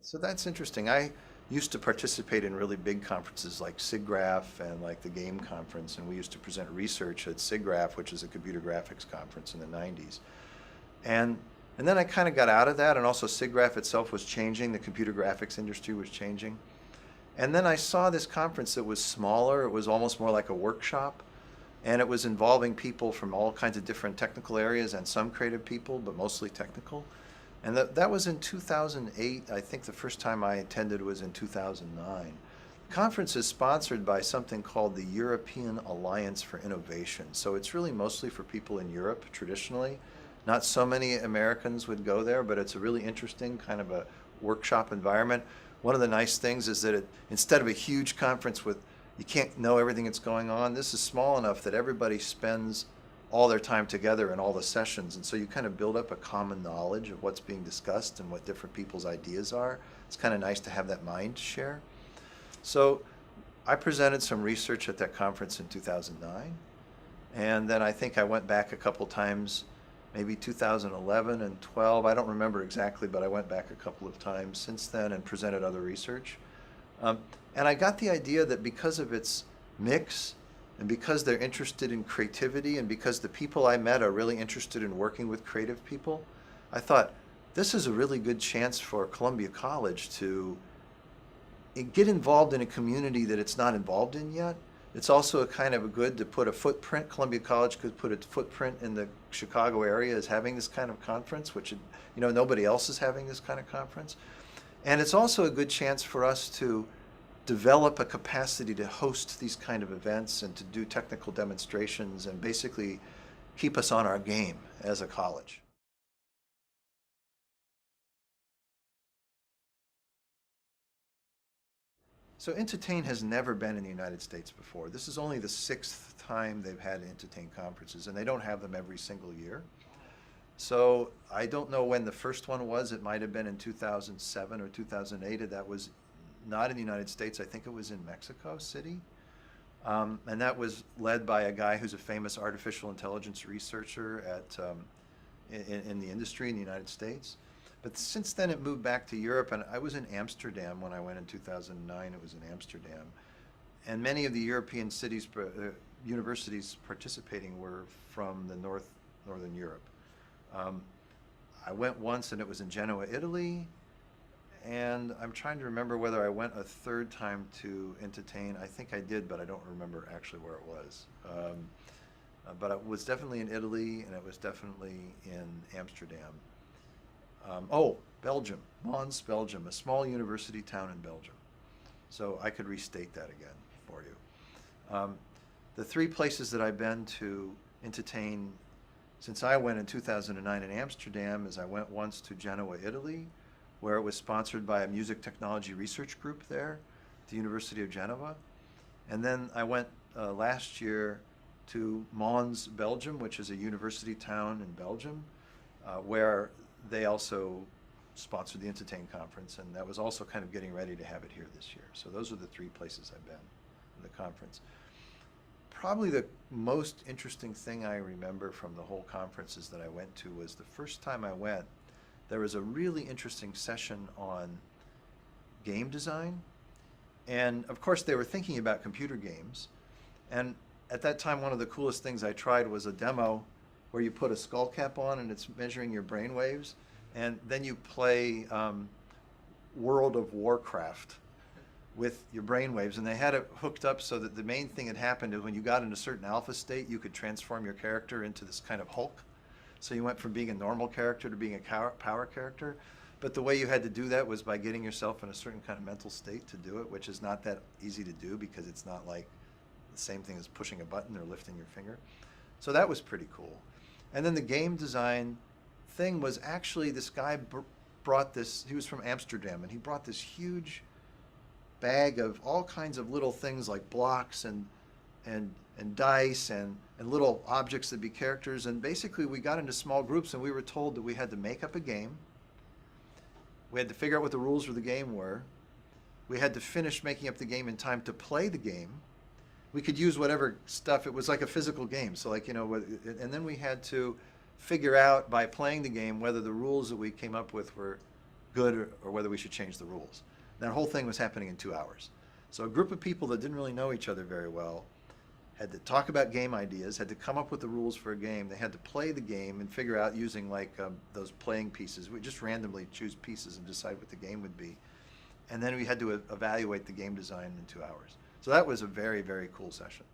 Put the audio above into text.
So that's interesting. I used to participate in really big conferences like SIGGRAPH and like the Game Conference, and we used to present research at SIGGRAPH, which is a computer graphics conference in the 90s. And and then I kind of got out of that, and also SIGGRAPH itself was changing. The computer graphics industry was changing. And then I saw this conference that was smaller. It was almost more like a workshop, and it was involving people from all kinds of different technical areas and some creative people, but mostly technical. And that was in 2008. I think the first time I attended was in 2009. The conference is sponsored by something called the European Alliance for Innovation. So it's really mostly for people in Europe traditionally. Not so many Americans would go there, but it's a really interesting kind of a workshop environment. One of the nice things is that instead of a huge conference with you can't know everything that's going on, this is small enough that everybody spends all their time together in all the sessions. And so you kind of build up a common knowledge of what's being discussed and what different people's ideas are. It's kind of nice to have that mind share. So I presented some research at that conference in 2009. And then I think I went back a couple times, maybe 2011 and 12. I don't remember exactly, but I went back a couple of times since then and presented other research. And I got the idea that because of its mix, and because they're interested in creativity, and because the people I met are really interested in working with creative people, I thought this is a really good chance for Columbia College to get involved in a community that it's not involved in yet. It's also a kind of a good to put a footprint. Columbia College could put a footprint in the Chicago area as having this kind of conference, which, nobody else is having this kind of conference. And it's also a good chance for us to develop a capacity to host these kind of events and to do technical demonstrations and basically keep us on our game as a college. So Entertain has never been in the United States before. This is only the sixth time they've had Entertain conferences, and they don't have them every single year. So I don't know when the first one was. It might have been in 2007 or 2008. That was not in the United States. I think it was in Mexico City. And that was led by a guy who's a famous artificial intelligence researcher in the industry in the United States. But since then it moved back to Europe, and I was in Amsterdam when I went in 2009. It was in Amsterdam. And many of the European cities, universities participating were from the northern Europe. I went once and it was in Genoa, Italy. And I'm trying to remember whether I went a third time to Entertain. I think I did, but I don't remember actually where it was. But it was definitely in Italy, and it was definitely in Amsterdam. Belgium, Mons, Belgium, a small university town in Belgium. So I could restate that again for you. The three places that I've been to Entertain since I went in 2009 in Amsterdam is I went once to Genoa, Italy, where it was sponsored by a music technology research group there at the University of Geneva. And then I went last year to Mons, Belgium, which is a university town in Belgium, where they also sponsored the Entertain conference, and that was also kind of getting ready to have it here this year. So those are the three places I've been in the conference. Probably the most interesting thing I remember from the whole conferences that I went to was the first time I went, there was a really interesting session on game design. And of course they were thinking about computer games. And at that time, one of the coolest things I tried was a demo where you put a skull cap on and it's measuring your brain waves. And then you play World of Warcraft with your brain waves. And they had it hooked up so that the main thing that happened is when you got into a certain alpha state, you could transform your character into this kind of Hulk. So you went from being a normal character to being a power character. But the way you had to do that was by getting yourself in a certain kind of mental state to do it, which is not that easy to do because it's not like the same thing as pushing a button or lifting your finger. So that was pretty cool. And then the game design thing was actually this guy brought this, he was from Amsterdam, and he brought this huge bag of all kinds of little things like blocks and dice and little objects that be characters. And basically we got into small groups and we were told that we had to make up a game. We had to figure out what the rules of the game were. We had to finish making up the game in time to play the game. We could use whatever stuff. It was like a physical game. So like, and then we had to figure out by playing the game whether the rules that we came up with were good or whether we should change the rules. That whole thing was happening in 2 hours. So a group of people that didn't really know each other very well had to talk about game ideas, had to come up with the rules for a game. They had to play the game and figure out using like those playing pieces. We just randomly choose pieces and decide what the game would be. And then we had to evaluate the game design in 2 hours. So that was a very, very cool session.